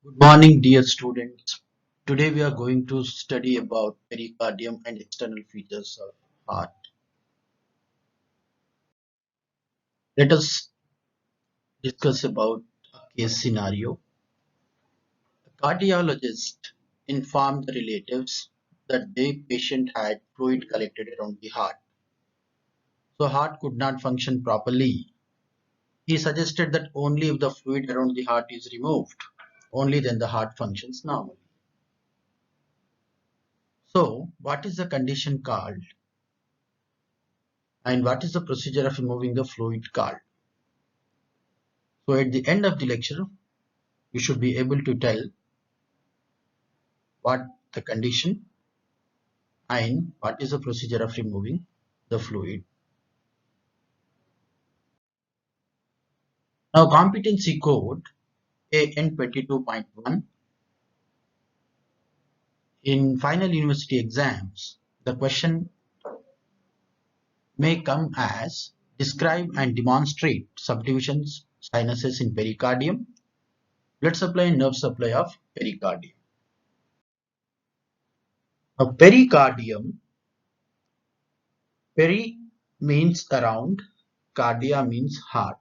Good morning, dear students. Today we are going to study about pericardium and external features of heart. Let us discuss about a case scenario. A cardiologist informed the relatives that the patient had fluid collected around the heart, so heart could not function properly. He suggested that only if the fluid around the heart is removed, only then the heart functions normally. So, what is the condition called, and what is the procedure of removing the fluid called? So at the end of the lecture, you should be able to tell what the condition and what is the procedure of removing the fluid. Now competency code AN22.1 in final university exams, the question may come as describe and demonstrate subdivisions, sinuses in pericardium, blood supply and nerve supply of pericardium. A pericardium, peri means around, cardia means heart.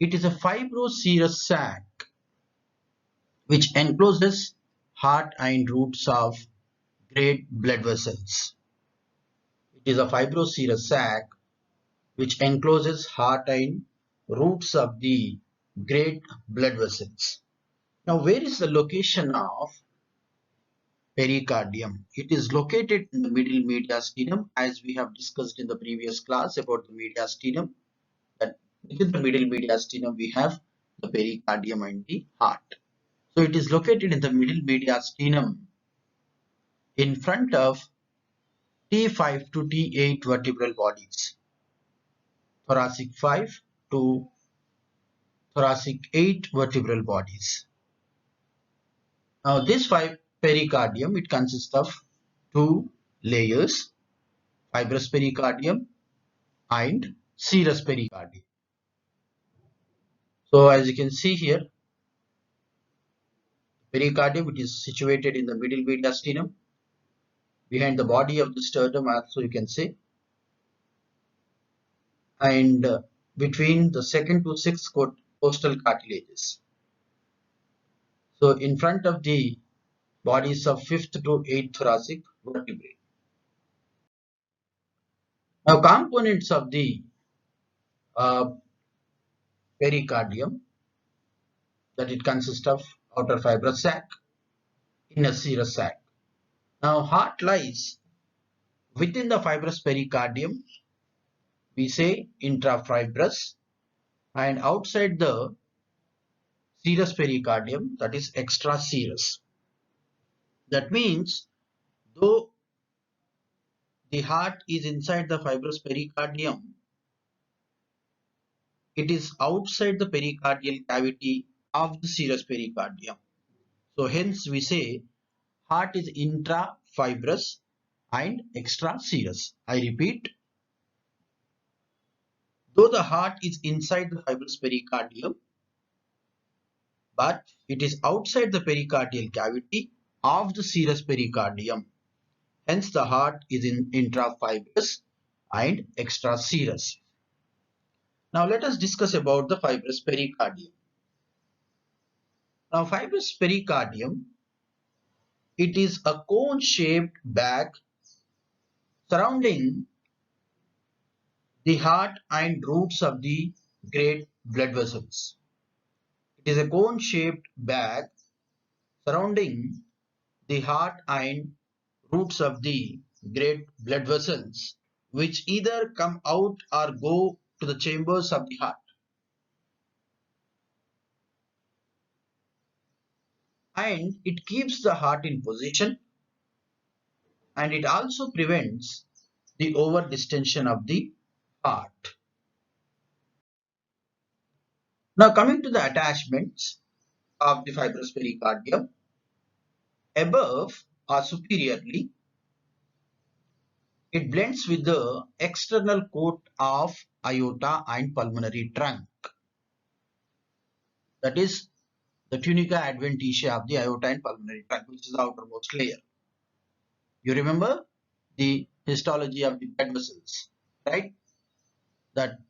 It is a fibroserous sac which encloses heart and roots of great blood vessels. It is a fibroserous sac which encloses heart and roots of the great blood vessels. Now, where is the location of pericardium? It is located in the middle mediastinum, as we have discussed in the previous class about the mediastinum. That within the middle mediastinum we have the pericardium and the heart. So it is located in the middle mediastinum in front of T5 to T8 vertebral bodies, thoracic 5 to thoracic 8 vertebral bodies. Now this pericardium, it consists of two layers, fibrous pericardium and serous pericardium. So as you can see here, pericardium, it is situated in the middle mediastinum, behind the body of the sternum also you can say, and between the second to sixth costal cartilages. So in front of the bodies of fifth to eighth thoracic vertebrae. Now components of the uh, pericardium, that it consists of outer fibrous sac, inner serous sac. Now heart lies within the fibrous pericardium, we say intrafibrous, and outside the serous pericardium, that is extraserous. That means though the heart is inside the fibrous pericardium, it is outside the pericardial cavity of the serous pericardium. So hence we say heart is intrafibrous and extraserous. I repeat, though the heart is inside the fibrous pericardium, but it is outside the pericardial cavity of the serous pericardium. Hence the heart is in intrafibrous and extraserous. Now let us discuss about the fibrous pericardium. Now fibrous pericardium, it is a cone-shaped bag surrounding the heart and roots of the great blood vessels. It is a cone-shaped bag surrounding the heart and roots of the great blood vessels, which either come out or go to the chambers of the heart. And it keeps the heart in position, and it also prevents the over distension of the heart. Now coming to the attachments of the fibrous pericardium, above or superiorly, it blends with the external coat of aorta and pulmonary trunk. That is, the tunica adventitia of the aorta and pulmonary trunk, which is the outermost layer. You remember the histology of the blood vessels, right? That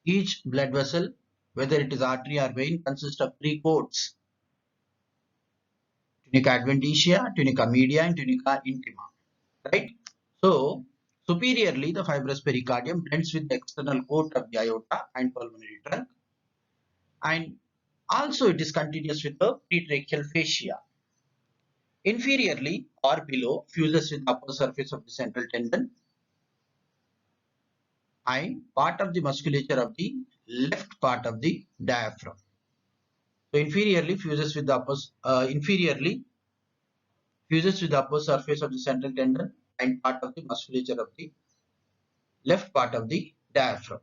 each blood vessel, whether it is artery or vein, consists of three coats: tunica adventitia, tunica media, and tunica intima, right? So, superiorly, the fibrous pericardium blends with the external coat of the aorta and pulmonary trunk, and also it is continuous with the pretracheal fascia. Inferiorly or below, fuses with the upper surface of the central tendon and part of the musculature of the left part of the diaphragm. So inferiorly fuses with the upper surface of the central tendon and part of the musculature of the left part of the diaphragm.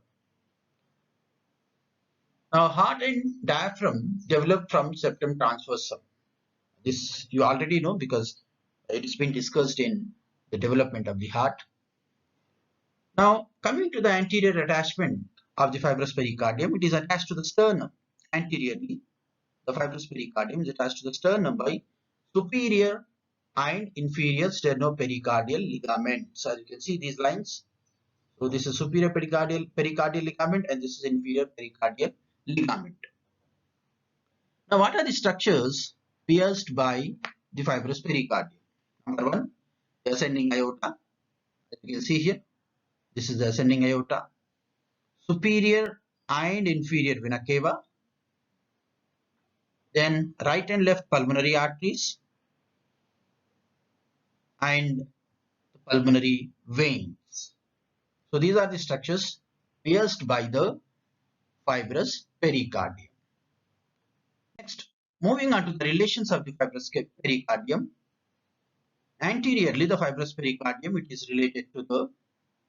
Now, heart and diaphragm develop from septum transversum. This you already know because it has been discussed in the development of the heart. Now, coming to the anterior attachment of the fibrous pericardium, it is attached to the sternum. Anteriorly, the fibrous pericardium is attached to the sternum by superior and inferior sternopericardial ligaments. As you can see these lines. So this is superior pericardial ligament and this is inferior pericardial ligament. Now, what are the structures pierced by the fibrous pericardium? Number one, the ascending aorta. As you can see here, this is the ascending aorta. Superior and inferior vena cava. Then right and left pulmonary arteries and the pulmonary veins. So these are the structures pierced by the fibrous pericardium. Next, moving on to the relations of the fibrous pericardium. Anteriorly, the fibrous pericardium, it is related to the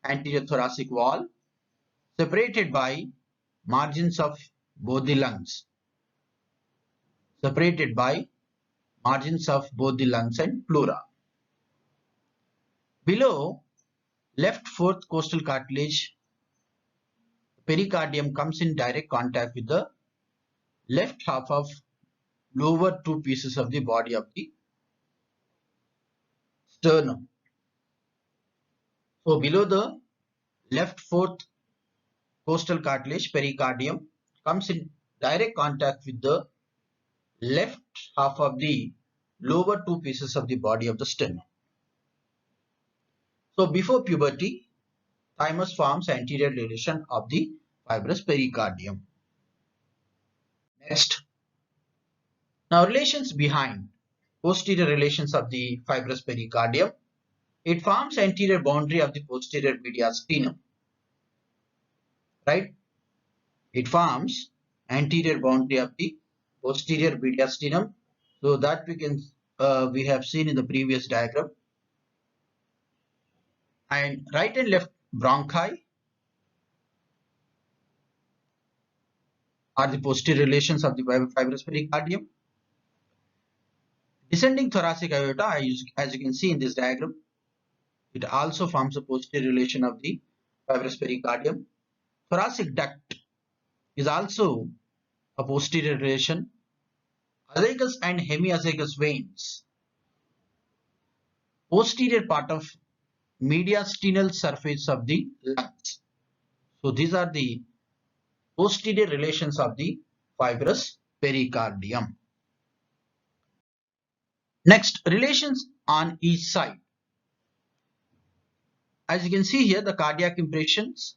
anterior thoracic wall, separated by margins of both the lungs. Separated by margins of both the lungs and pleura. Below left fourth costal cartilage, pericardium comes in direct contact with the left half of lower two pieces of the body of the sternum. So below the left fourth costal cartilage, pericardium comes in direct contact with the left half of the lower two pieces of the body of the sternum. So before puberty, thymus forms anterior relation of the fibrous pericardium. Next. Now relations behind posterior relations of the fibrous pericardium. It forms anterior boundary of the posterior mediastinum. Right? It forms anterior boundary of the posterior mediastinum. So that we have seen in the previous diagram. And right and left bronchi are the posterior relations of the fibrous pericardium. Descending thoracic aorta, as you can see in this diagram, it also forms a posterior relation of the fibrous pericardium. Thoracic duct is also a posterior relation. Azygous and hemiazygous veins. Posterior part of mediastinal surface of the lungs. So these are the posterior relations of the fibrous pericardium. Next, relations on each side. As you can see here, the cardiac impressions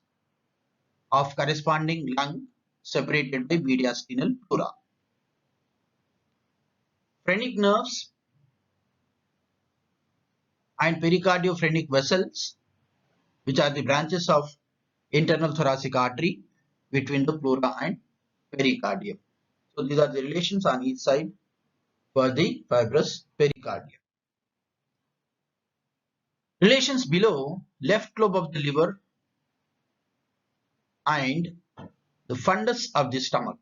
of corresponding lung separated by mediastinal pleura. Phrenic nerves and pericardiophrenik vessels, which are the branches of internal thoracic artery between the pleura and pericardium. So these are the relations on each side for the fibrous pericardium. Relations below left lobe of the liver and the fundus of the stomach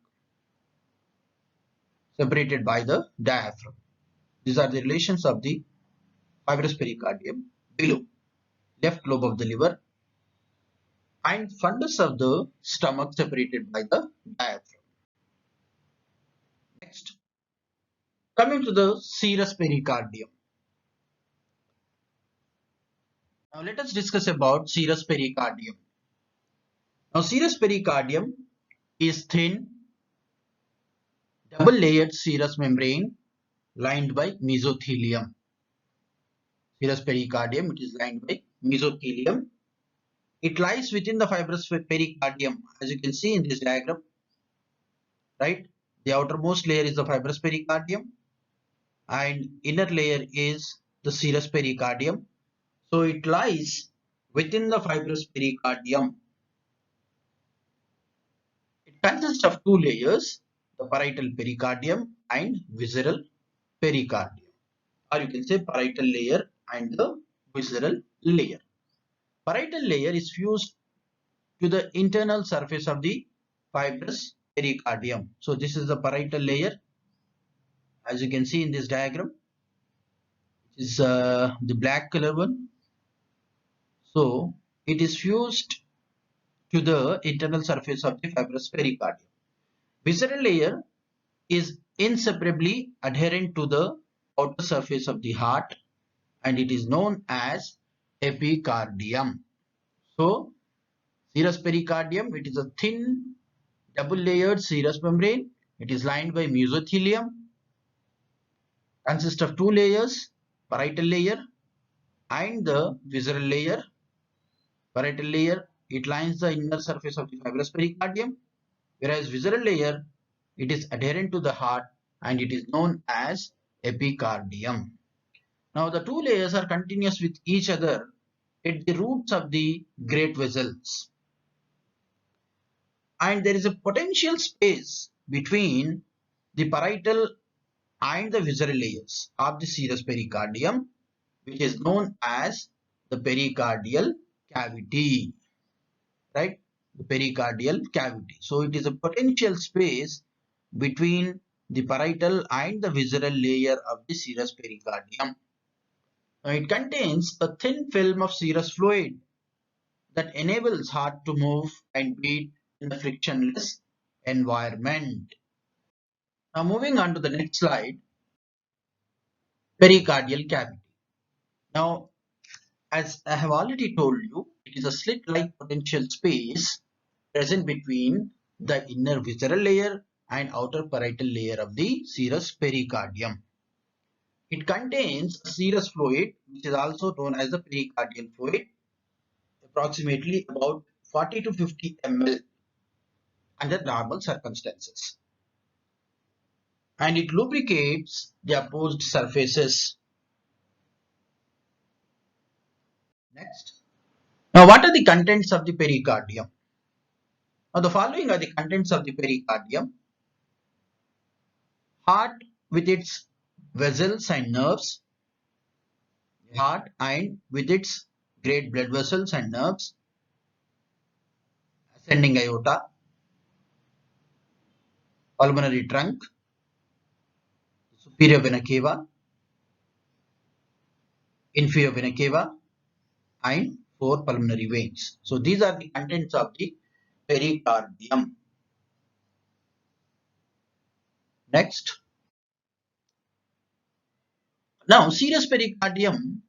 separated by the diaphragm. These are the relations of the fibrous pericardium below left lobe of the liver and fundus of the stomach separated by the diaphragm. Next, Coming to the serous pericardium. Now let us discuss about serous pericardium. Now serous pericardium is thin, double-layered serous membrane lined by mesothelium. Serous pericardium, it is lined by mesothelium. It lies within the fibrous pericardium, as you can see in this diagram, right? The outermost layer is the fibrous pericardium and inner layer is the serous pericardium. So it lies within the fibrous pericardium. It consists of two layers, the parietal pericardium and visceral pericardium, or you can say parietal layer and the visceral layer. Parietal layer is fused to the internal surface of the fibrous pericardium. So this is the parietal layer, as you can see in this diagram. It is the black color one. So it is fused to the internal surface of the fibrous pericardium. Visceral layer is inseparably adherent to the outer surface of the heart and it is known as epicardium. So serous pericardium, it is a thin double-layered serous membrane. It is lined by mesothelium, consists of two layers, parietal layer and the visceral layer. Parietal layer, it lines the inner surface of the fibrous pericardium, whereas visceral layer, it is adherent to the heart and it is known as epicardium. Now the two layers are continuous with each other at the roots of the great vessels. And there is a potential space between the parietal and the visceral layers of the serous pericardium, which is known as the pericardial cavity, right? The pericardial cavity. So it is a potential space between the parietal and the visceral layer of the serous pericardium. Now it contains a thin film of serous fluid that enables heart to move and beat in a frictionless environment. Now moving on to the next slide, pericardial cavity. Now, as I have already told you, it is a slit-like potential space present between the inner visceral layer and outer parietal layer of the serous pericardium. It contains a serous fluid, which is also known as the pericardial fluid, approximately about 40 to 50 ml under normal circumstances. And it lubricates the opposed surfaces. Next. Now, what are the contents of the pericardium? Now, the following are the contents of the pericardium. Heart with its vessels and nerves. Heart and with its great blood vessels and nerves. Ascending aorta. Pulmonary trunk. Superior vena cava. Inferior vena cava. And 4 pulmonary veins. So these are the contents of the pericardium. Next. Now, serous pericardium,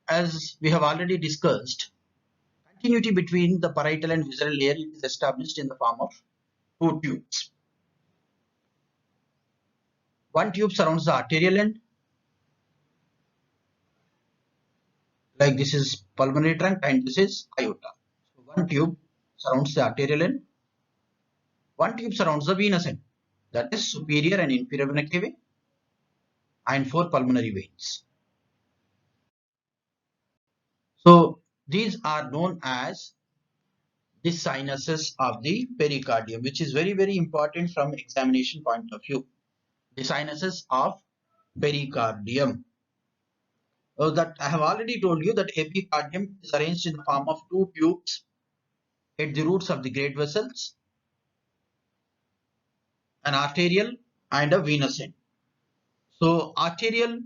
as we have already discussed, continuity between the parietal and visceral layer is established in the form of two tubes. One tube surrounds the arterial end, like this is pulmonary trunk and this is aorta. So one tube surrounds the arterial end. One tube surrounds the venous end, that is superior and inferior vena cava, and 4 pulmonary veins. So these are known as the sinuses of the pericardium, which is very, very important from examination point of view. The sinuses of pericardium. So that I have already told you that epicardium is arranged in the form of two tubes at the roots of the great vessels, an arterial and a venous end. So arterial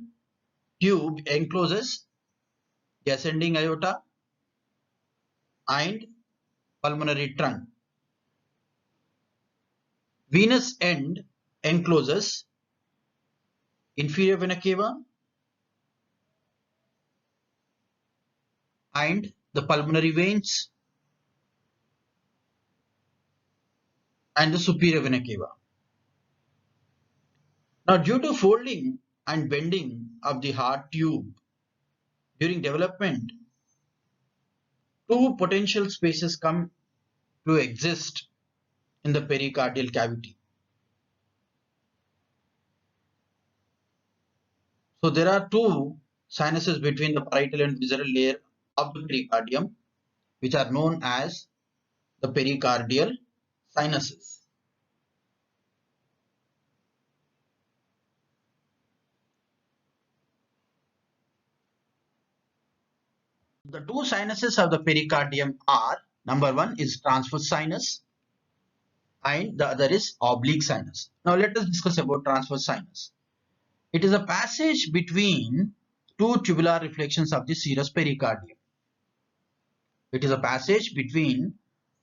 tube encloses the ascending aorta and pulmonary trunk. Venous end encloses inferior vena cava, and the pulmonary veins and the superior vena cava. Now, due to folding and bending of the heart tube during development, two potential spaces come to exist in the pericardial cavity. So there are two sinuses between the parietal and visceral layer of the pericardium, which are known as the pericardial sinuses. The two sinuses of the pericardium are, number one is transverse sinus and the other is oblique sinus. Now let us discuss about transverse sinus. It is a passage between two tubular reflections of the serous pericardium. It is a passage between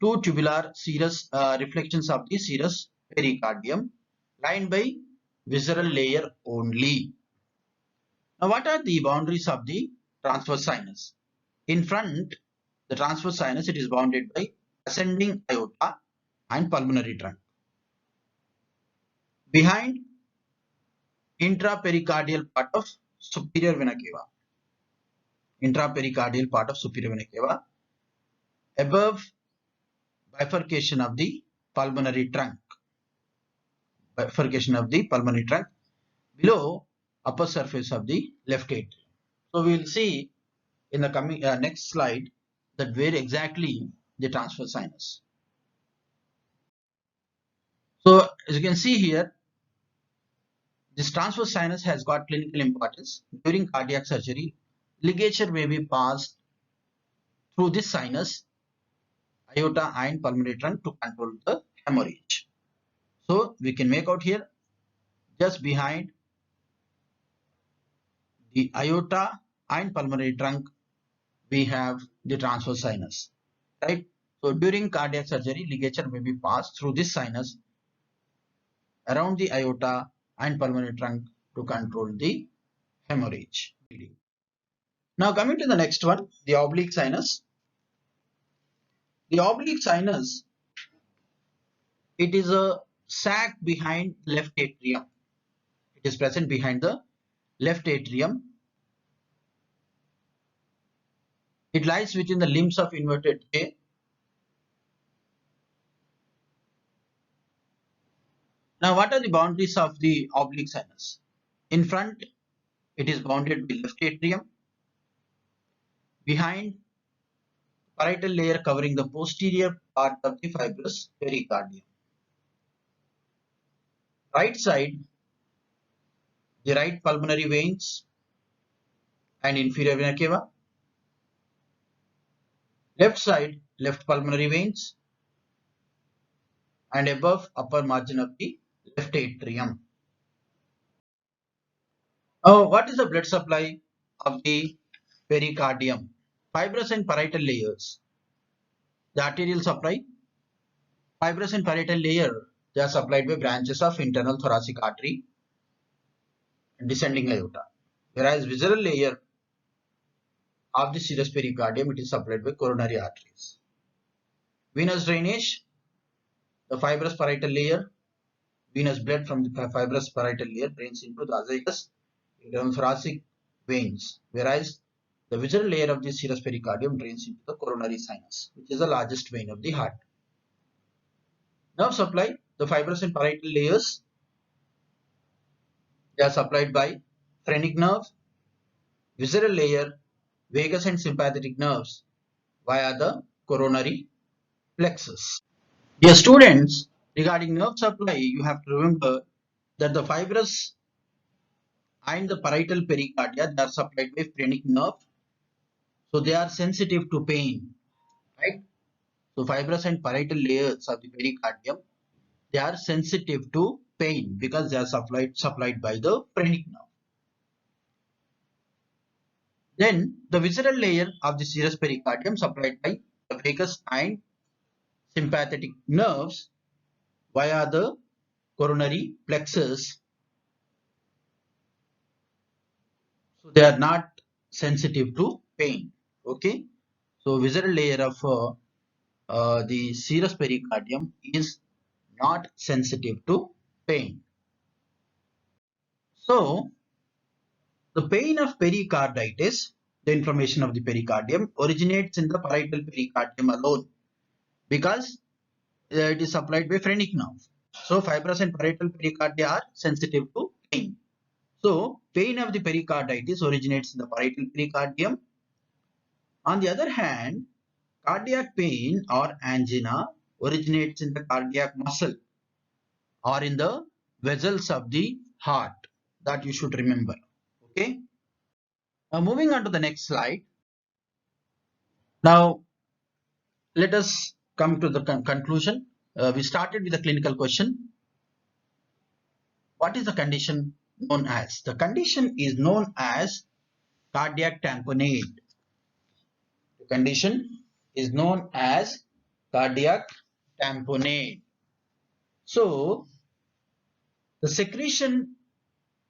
two tubular serous reflections of the serous pericardium lined by visceral layer only. Now what are the boundaries of the transverse sinus? In front, the transverse sinus, it is bounded by ascending aorta and pulmonary trunk. Behind, intrapericardial part of superior vena cava. Intrapericardial part of superior vena cava. Above, bifurcation of the pulmonary trunk. Bifurcation of the pulmonary trunk. Below, upper surface of the left atrium. So we will see in the coming next slide that where exactly the transverse sinus. So as you can see here, this transverse sinus has got clinical importance. During cardiac surgery, ligature may be passed through this sinus, aorta and pulmonary trunk to control the hemorrhage. So we can make out here, just behind the aorta and pulmonary trunk, we have the transverse sinus, right? So during cardiac surgery, ligature may be passed through this sinus around the aorta and pulmonary trunk to control the hemorrhage. Now coming to the next one, the oblique sinus. The oblique sinus, it is a sac behind left atrium. It is present behind the left atrium. It lies within the limbs of inverted J. Now what are the boundaries of the oblique sinus? In front, it is bounded by left atrium. Behind, parietal layer covering the posterior part of the fibrous pericardium. Right side, the right pulmonary veins and inferior vena cava. Left side, left pulmonary veins and above upper margin of the left atrium. What is the blood supply of the pericardium? Fibrous and parietal layers. The arterial supply. Fibrous and parietal layer, they are supplied by branches of internal thoracic artery and descending aorta. Whereas visceral layer of the serous pericardium, it is supplied by coronary arteries. Venous drainage. The fibrous parietal layer, venous blood from the fibrous parietal layer drains into the azygous internal thoracic veins, whereas the visceral layer of the serous pericardium drains into the coronary sinus, which is the largest vein of the heart. Nerve supply, the fibrous and parietal layers, they are supplied by phrenic nerve, visceral layer, vagus and sympathetic nerves via the coronary plexus. Dear students, regarding nerve supply, you have to remember that the fibrous and the parietal pericardia, they are supplied by phrenic nerve. So they are sensitive to pain, right? So fibrous and parietal layers of the pericardium, they are sensitive to pain because they are supplied by the phrenic nerve. Then the visceral layer of the serous pericardium supplied by the vagus and sympathetic nerves via the coronary plexus. So they are not sensitive to pain. Okay. So visceral layer of the serous pericardium is not sensitive to pain. So the pain of pericarditis, the inflammation of the pericardium, originates in the parietal pericardium alone because it is supplied by phrenic nerve. So fibrous and parietal pericardia are sensitive to pain. So pain of the pericarditis originates in the parietal pericardium. On the other hand, cardiac pain or angina originates in the cardiac muscle or in the vessels of the heart. That you should remember. Okay. Now moving on to the next slide. Now let us come to the conclusion. We started with a clinical question. What is the condition known as? The condition is known as cardiac tamponade. The condition is known as cardiac tamponade. So the secretion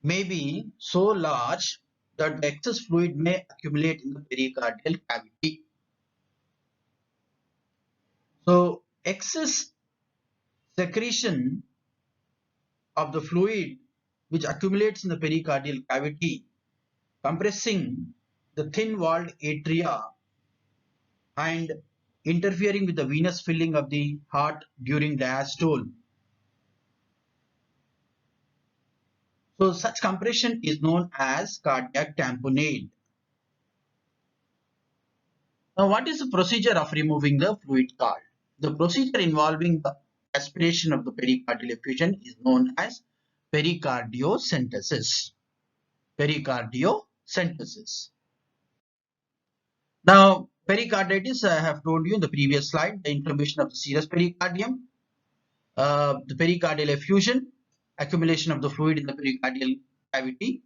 may be so large that the excess fluid may accumulate in the pericardial cavity. So excess secretion of the fluid which accumulates in the pericardial cavity, compressing the thin-walled atria and interfering with the venous filling of the heart during diastole. So such compression is known as cardiac tamponade. Now what is the procedure of removing the fluid called? The procedure involving the aspiration of the pericardial effusion is known as pericardiocentesis. Pericardiocentesis. Now pericarditis, I have told you in the previous slide, the inflammation of the serous pericardium, the pericardial effusion, accumulation of the fluid in the pericardial cavity.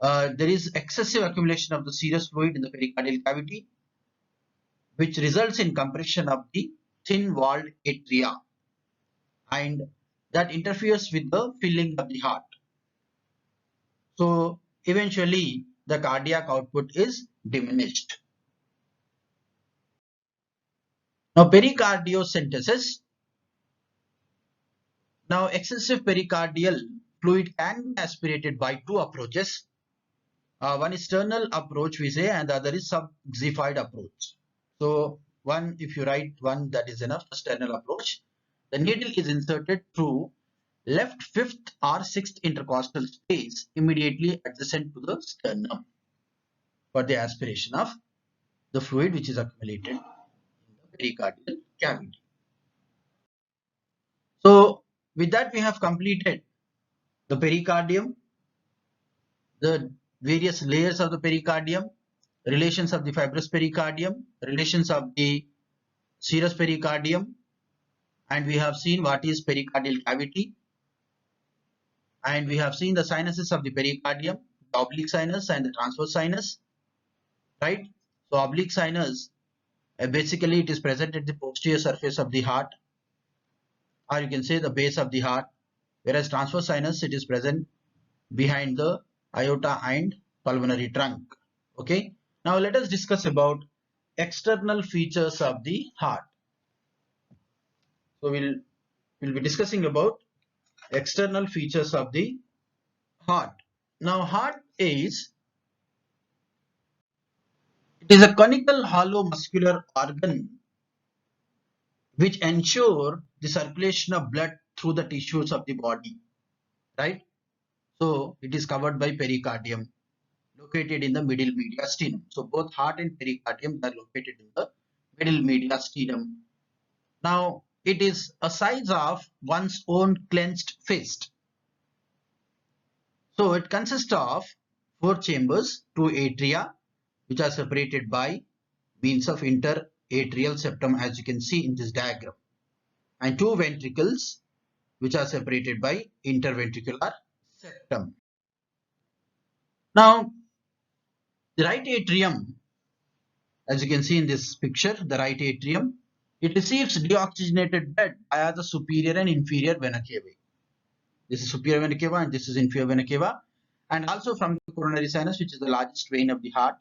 There is excessive accumulation of the serous fluid in the pericardial cavity, which results in compression of the thin-walled atria, and that interferes with the filling of the heart. So eventually the cardiac output is diminished. Now pericardiocentesis. Now excessive pericardial fluid can be aspirated by two approaches. One is sternal approach we say, and the other is subxiphoid approach. So one, if you write one, that is enough. The sternal approach. The needle is inserted through left fifth or sixth intercostal space immediately adjacent to the sternum for the aspiration of the fluid which is accumulated in the pericardial cavity. So with that we have completed the pericardium, the various layers of the pericardium, relations of the fibrous pericardium, relations of the serous pericardium, and we have seen what is pericardial cavity, and we have seen the sinuses of the pericardium, the oblique sinus and the transverse sinus, right? So oblique sinus, basically it is present at the posterior surface of the heart, or you can say the base of the heart, whereas transverse sinus, it is present behind the aorta and pulmonary trunk. Okay. Now let us discuss about external features of the heart. So we'll be discussing about external features of the heart. Now heart is, it is a conical hollow muscular organ which ensure the circulation of blood through the tissues of the body, right? So it is covered by pericardium, located in the middle mediastinum. So both heart and pericardium are located in the middle mediastinum. Now it is a size of one's own clenched fist. So it consists of 4 chambers, 2 atria, which are separated by means of interatrial septum, as you can see in this diagram, and 2 ventricles, which are separated by interventricular septum. Now the right atrium, as you can see in this picture, the right atrium, it receives deoxygenated blood via the superior and inferior vena cava. This is superior vena cava and this is inferior vena cava, and also from the coronary sinus, which is the largest vein of the heart,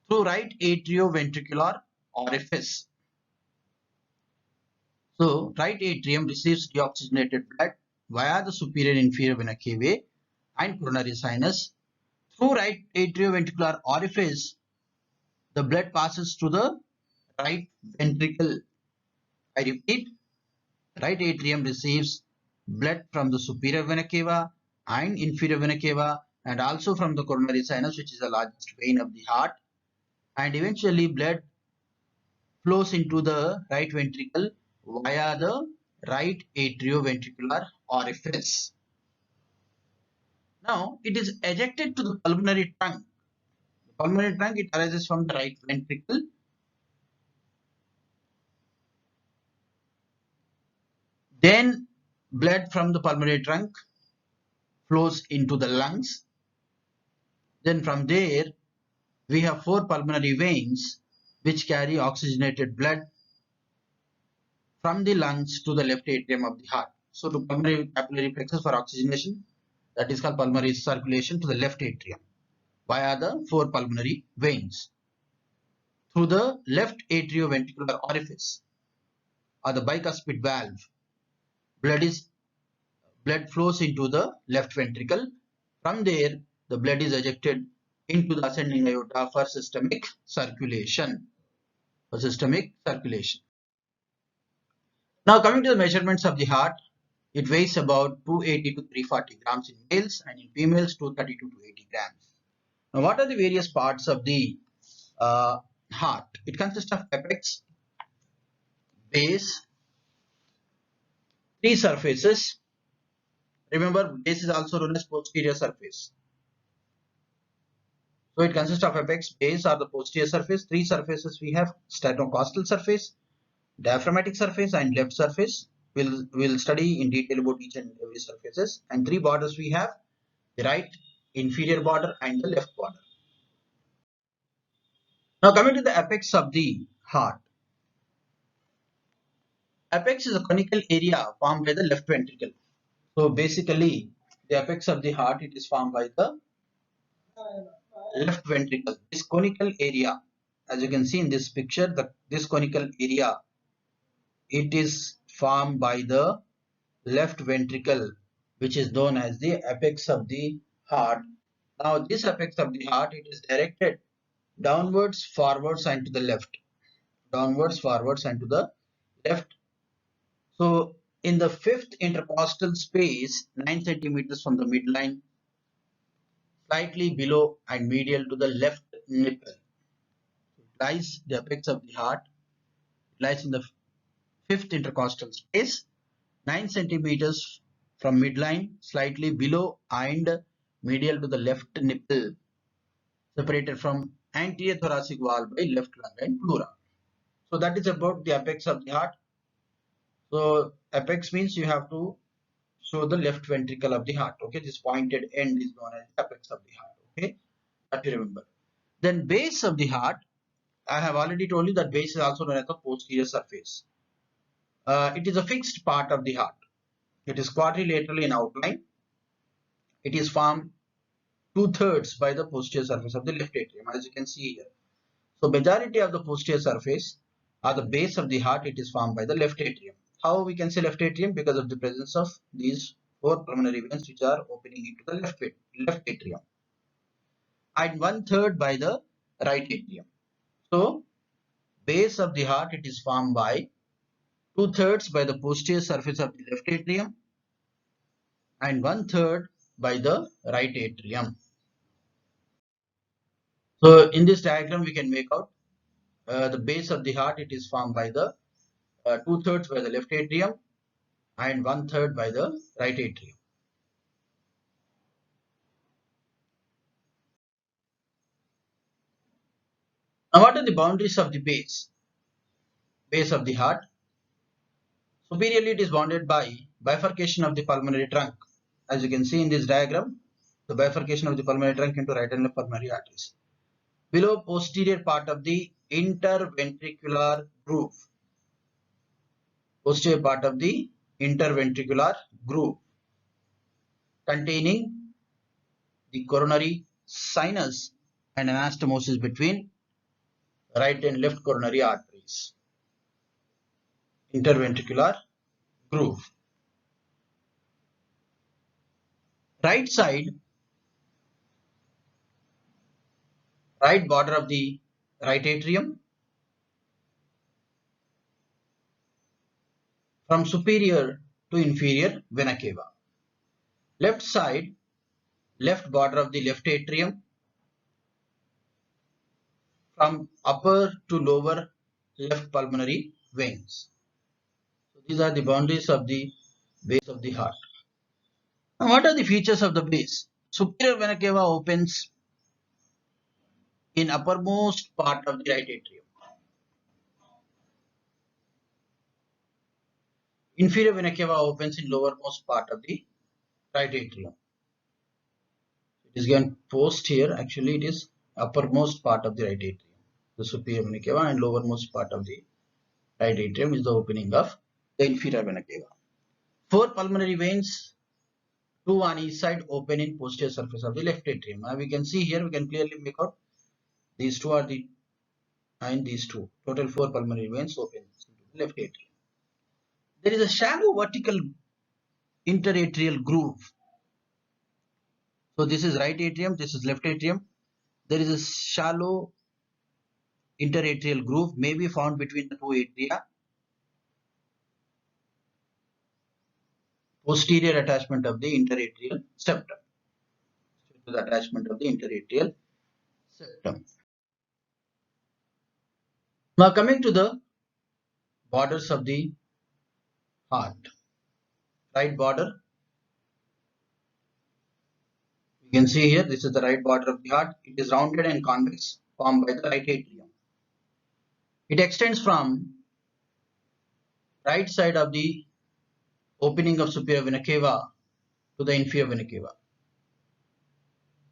through right atrioventricular orifice. So right atrium receives deoxygenated blood via the superior inferior vena cava and coronary sinus. Through right atrioventricular orifice, the blood passes to the right ventricle. I repeat, right atrium receives blood from the superior vena cava and inferior vena cava, and also from the coronary sinus, which is the largest vein of the heart, and eventually blood flows into the right ventricle via the right atrioventricular orifice. Now it is ejected to the pulmonary trunk. The pulmonary trunk, it arises from the right ventricle. Then blood from the pulmonary trunk flows into the lungs. Then from there we have 4 pulmonary veins which carry oxygenated blood from the lungs to the left atrium of the heart. So the pulmonary capillary plexus for oxygenation, that is called pulmonary circulation to the left atrium via the 4 pulmonary veins. Through the left atrioventricular orifice or the bicuspid valve, blood flows into the left ventricle. From there, the blood is ejected into the ascending aorta for systemic circulation. Now coming to the measurements of the heart, it weighs about 280 to 340 grams in males and in females 232 to 80 grams. Now what are the various parts of the heart? It consists of apex, base, 3 surfaces. Remember, base is also known as posterior surface. So it consists of apex, base or the posterior surface. 3 surfaces we have: sternocostal surface, diaphragmatic surface and left surface. We'll study in detail about each and every surfaces. And 3 borders we have: the right inferior border and the left border. Now coming to the apex of the heart. Apex is a conical area formed by the left ventricle. So basically the apex of the heart, it is formed by the left ventricle. This conical area, as you can see in this picture, this conical area, it is formed by the left ventricle, which is known as the apex of the heart. Now this apex of the heart, it is directed downwards, forwards and to the left. Downwards, forwards and to the left. So in the 5th intercostal space, 9 centimeters from the midline, slightly below and medial to the left nipple, lies the apex of the heart. It lies in the 5th intercostal space, 9 centimeters from midline, slightly below and medial to the left nipple, separated from anterior thoracic wall by left lung and pleura. So that is about the apex of the heart. So apex means you have to show the left ventricle of the heart. Okay, this pointed end is known as apex of the heart. Okay, that you remember. Then base of the heart, I have already told you that base is also known as the posterior surface. It is a fixed part of the heart. It is quadrilateral in outline. It is formed 2/3 by the posterior surface of the left atrium, as you can see here. So majority of the posterior surface or the base of the heart, it is formed by the left atrium. How we can say left atrium? Because of the presence of these 4 pulmonary veins which are opening into the left atrium, and 1/3 by the right atrium. So base of the heart, it is formed by 2/3 by the posterior surface of the left atrium and 1/3 by the right atrium. So in this diagram we can make out the base of the heart, it is formed by the 2/3 by the left atrium and 1/3 by the right atrium. Now what are the boundaries of the base of the heart? Superiorly, it is bounded by bifurcation of the pulmonary trunk. As you can see in this diagram, the bifurcation of the pulmonary trunk into right and left pulmonary arteries. Below, posterior part of the interventricular groove. Posterior part of the interventricular groove containing the coronary sinus and anastomosis between right and left coronary arteries. Interventricular groove. Right side, right border of the right atrium from superior to inferior vena cava. Left side, left border of the left atrium from upper to lower left pulmonary veins. So these are the boundaries of the base of the heart. Now, what are the features of the base? Superior vena cava opens in uppermost part of the right atrium. Inferior vena cava opens in lowermost part of the right atrium. It is given post here. Actually, it is uppermost part of the right atrium. The superior vena cava and lowermost part of the right atrium is the opening of the inferior vena cava. 4 pulmonary veins, 2 on each side, open in posterior surface of the left atrium. Now we can see here, we can clearly make out these two are the and these two. Total 4 pulmonary veins open in the left atrium. There is a shallow vertical interatrial groove. So this is right atrium, this is left atrium. There is a shallow interatrial groove may be found between the two atria. Posterior attachment of the interatrial septum. The attachment of the interatrial septum. Now coming to the borders of the heart. Right border. You can see here, this is the right border of the heart. It is rounded and convex, formed by the right atrium. It extends from right side of the opening of superior vena cava to the inferior vena cava.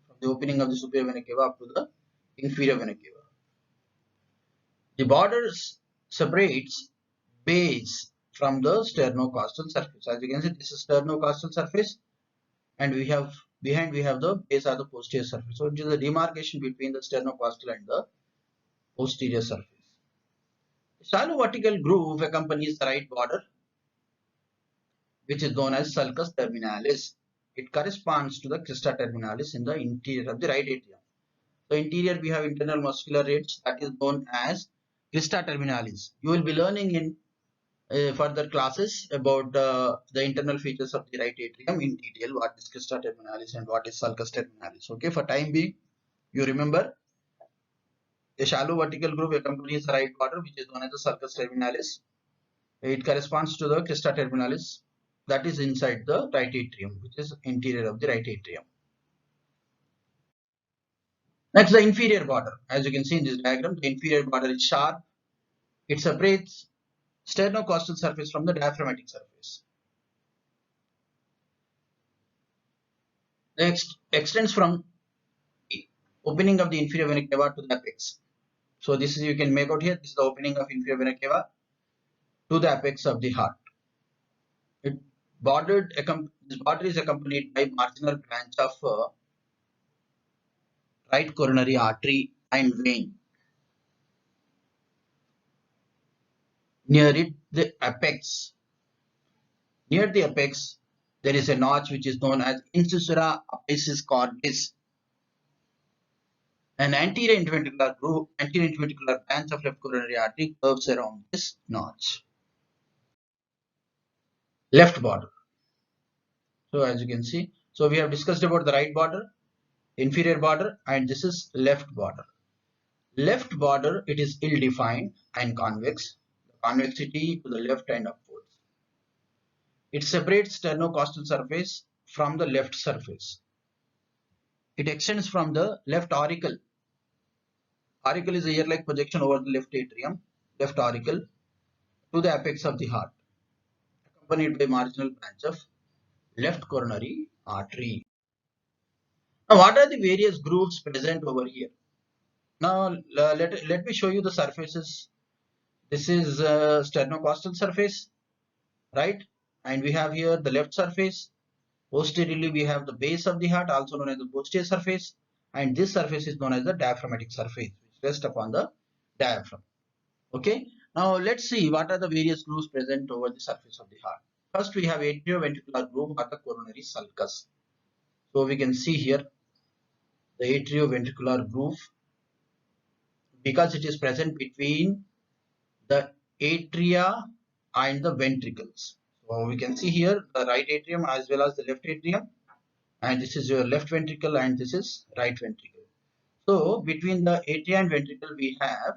From the opening of the superior vena cava up to the inferior vena cava. The borders separates base from the sternocostal surface. As you can see, this is sternocostal surface, and we have behind we have the base of the posterior surface. So it is a demarcation between the sternocostal and the posterior surface. Shallow vertical groove accompanies the right border, which is known as sulcus terminalis. It corresponds to the crista terminalis in the interior of the right atrium. So interior we have internal muscular rates, that is known as crista terminalis. You will be learning in further classes about the internal features of the right atrium in detail, what is crista terminalis and what is sulcus terminalis. Okay, for time being, you remember a shallow vertical groove accompanies the right border, which is known as the sulcus terminalis. It corresponds to the crista terminalis, that is inside the right atrium, which is interior of the right atrium. Next, the inferior border. As you can see in this diagram, the inferior border is sharp. It separates sternocostal surface from the diaphragmatic surface. Next, extends from opening of the inferior vena cava to the apex. So this is, you can make out here, this is the opening of inferior vena cava to the apex of the heart. This border is accompanied by marginal branch of right coronary artery and vein. Near it, the apex. Near the apex, there is a notch which is known as incisura apicis cordis. An anterior interventricular branch of left coronary artery curves around this notch. Left border. So as you can see, so we have discussed about the right border, inferior border, and this is left border. Left border, it is ill-defined and convex. The convexity to the left and upwards. It separates sternocostal surface from the left surface. It extends from the left auricle. Auricle is a ear-like projection over the left atrium, left auricle, to the apex of the heart, accompanied by marginal branch of left coronary artery. Now, what are the various grooves present over here? Now, let me show you the surfaces. This is sternocostal surface, right? And we have here the left surface. Posteriorly, we have the base of the heart, also known as the posterior surface, and this surface is known as the diaphragmatic surface, which rests upon the diaphragm. Okay. Now let's see what are the various grooves present over the surface of the heart. First, we have atrioventricular groove or the coronary sulcus. So we can see here the atrioventricular groove because it is present between the atria and the ventricles. So we can see here the right atrium as well as the left atrium, and this is your left ventricle and this is right ventricle. So between the atria and ventricle we have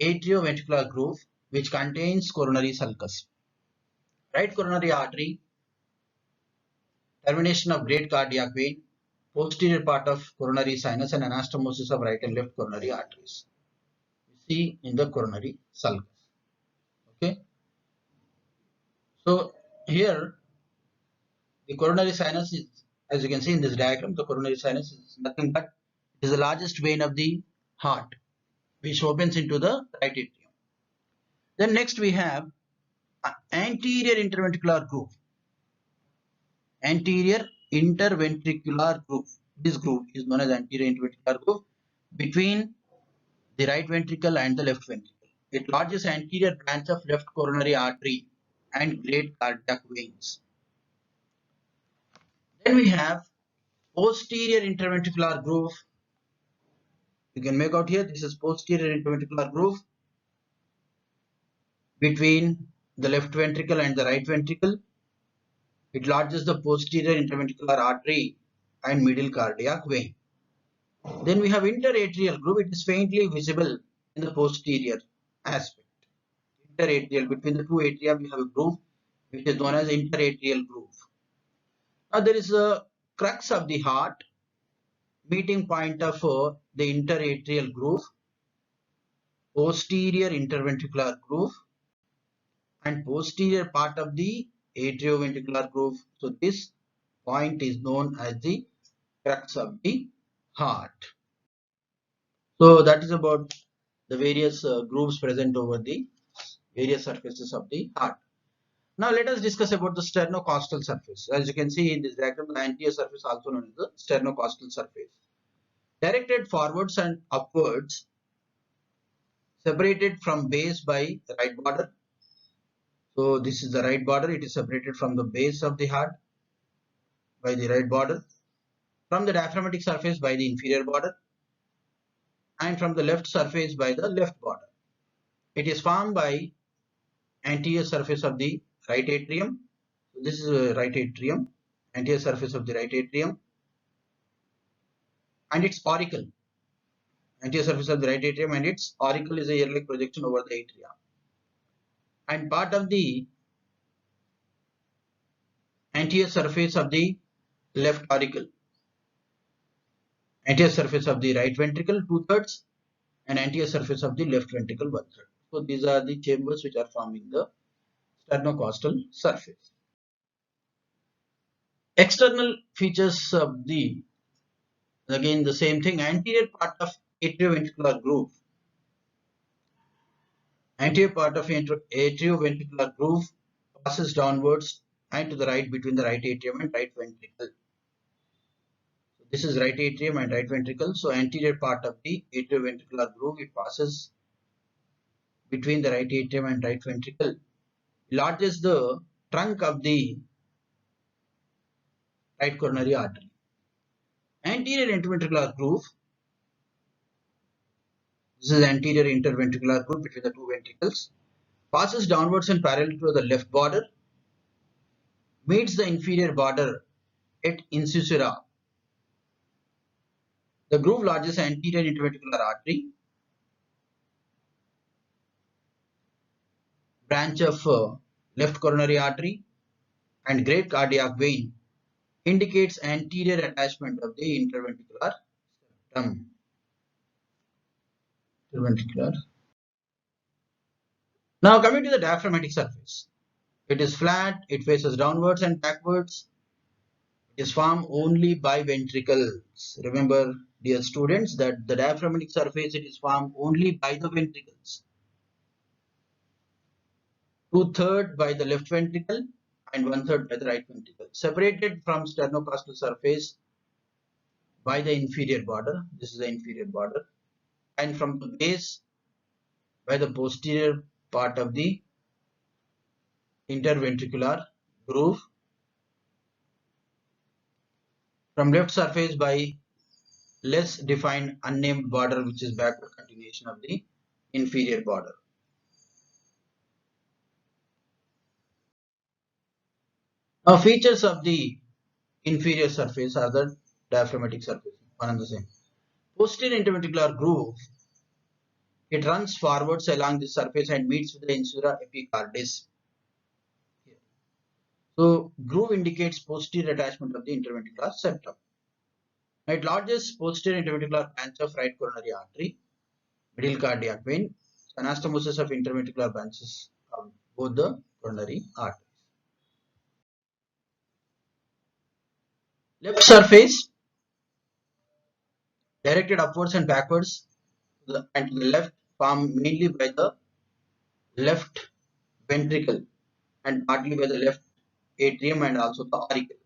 atrioventricular groove which contains coronary sulcus. Right coronary artery, termination of great cardiac vein, posterior part of coronary sinus and anastomosis of right and left coronary arteries. You see in the coronary sulcus. Okay. So here the coronary sinus is, as you can see in this diagram, the coronary sinus is nothing but it is the largest vein of the heart which opens into the right atrium. Then next we have anterior interventricular groove. Anterior interventricular groove. This groove is known as anterior interventricular groove between the right ventricle and the left ventricle. It largest anterior branch of left coronary artery and great cardiac veins. Then we have posterior interventricular groove. You can make out here, this is posterior interventricular groove between the left ventricle and the right ventricle. It largest the posterior interventricular artery and middle cardiac vein. Then we have interatrial groove. It is faintly visible in the posterior aspect. Interatrial, between the two atria we have a groove which is known as interatrial groove. Now there is a crux of the heart, meeting point of the interatrial groove, posterior interventricular groove and posterior part of the atrioventricular groove. So this point is known as the crux of the heart. So that is about the various grooves present over the various surfaces of the heart. Now let us discuss about the sternocostal surface. As you can see in this diagram, the anterior surface also known as the sternocostal surface. Directed forwards and upwards, separated from base by the right border. So this is the right border. It is separated from the base of the heart by the right border, from the diaphragmatic surface by the inferior border, and from the left surface by the left border. It is formed by anterior surface of the right atrium. So this is a right atrium, anterior surface of the right atrium, and its auricle. Anterior surface of the right atrium and its auricle is a ear-like projection over the atria. And part of the anterior surface of the left auricle, anterior surface of the right ventricle 2/3 and anterior surface of the left ventricle 1/3. So these are the chambers which are forming the sternocostal surface. External features of the, again the same thing, anterior part of atrioventricular groove. Anterior part of atrioventricular groove passes downwards and to the right between the right atrium and right ventricle. So this is right atrium and right ventricle. So anterior part of the atrioventricular groove, it passes between the right atrium and right ventricle. Largest the trunk of the right coronary artery. Anterior interventricular groove. This is anterior interventricular groove between the two ventricles. Passes downwards and parallel to the left border. Meets the inferior border at incisura. The groove largest anterior interventricular artery. Branch of left coronary artery and great cardiac vein indicates anterior attachment of the interventricular septum. Now coming to the diaphragmatic surface. It is flat, it faces downwards and backwards. It is formed only by ventricles. Remember, dear students, that the diaphragmatic surface, it is formed only by the ventricles. 2/3 by the left ventricle and 1/3 by the right ventricle, separated from sternocostal surface by the inferior border. This is the inferior border, and from the base by the posterior part of the interventricular groove, from left surface by less defined unnamed border, which is backward continuation of the inferior border. Now, features of the inferior surface are the diaphragmatic surface, one and the same. Posterior interventricular groove, it runs forwards along the surface and meets with the insula epicardialis. So, groove indicates posterior attachment of the interventricular septum. It largest posterior interventricular branch of right coronary artery, middle cardiac vein, anastomosis of interventricular branches of both the coronary arteries. Left surface directed upwards and backwards and to the left, formed mainly by the left ventricle and partly by the left atrium and also the auricle.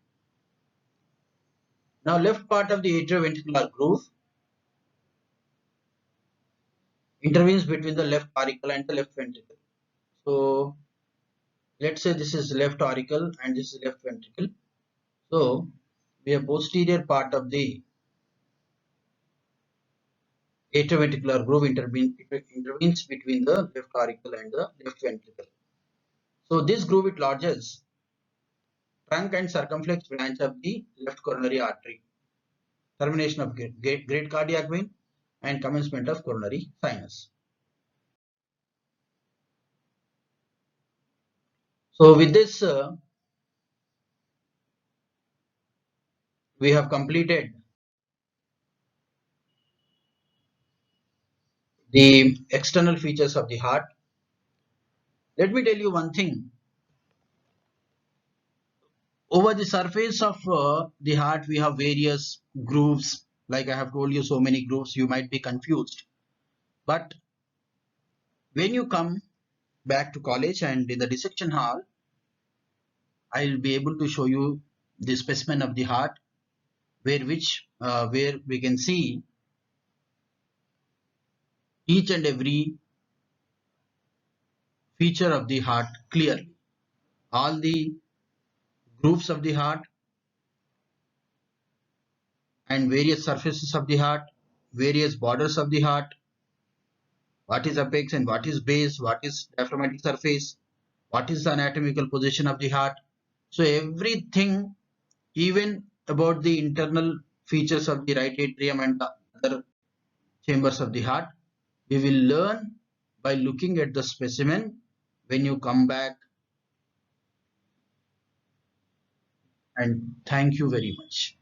Now, left part of the atrioventricular groove intervenes between the left auricle and the left ventricle. So, let's say this is left auricle and this is left ventricle. So, the posterior part of the atrioventricular groove intervenes between the left auricle and the left ventricle. So, this groove it lodges trunk and circumflex branch of the left coronary artery, termination of great cardiac vein and commencement of coronary sinus. So with this, we have completed the external features of the heart. Let me tell you one thing. Over the surface of the heart, we have various grooves. Like I have told you, so many grooves, you might be confused. But when you come back to college and in the dissection hall, I will be able to show you the specimen of the heart, where we can see each and every feature of the heart clearly. All the grooves of the heart and various surfaces of the heart, various borders of the heart, what is apex and what is base, what is diaphragmatic surface, what is the anatomical position of the heart. So everything, even about the internal features of the right atrium and the other chambers of the heart, we will learn by looking at the specimen when you come back. And thank you very much.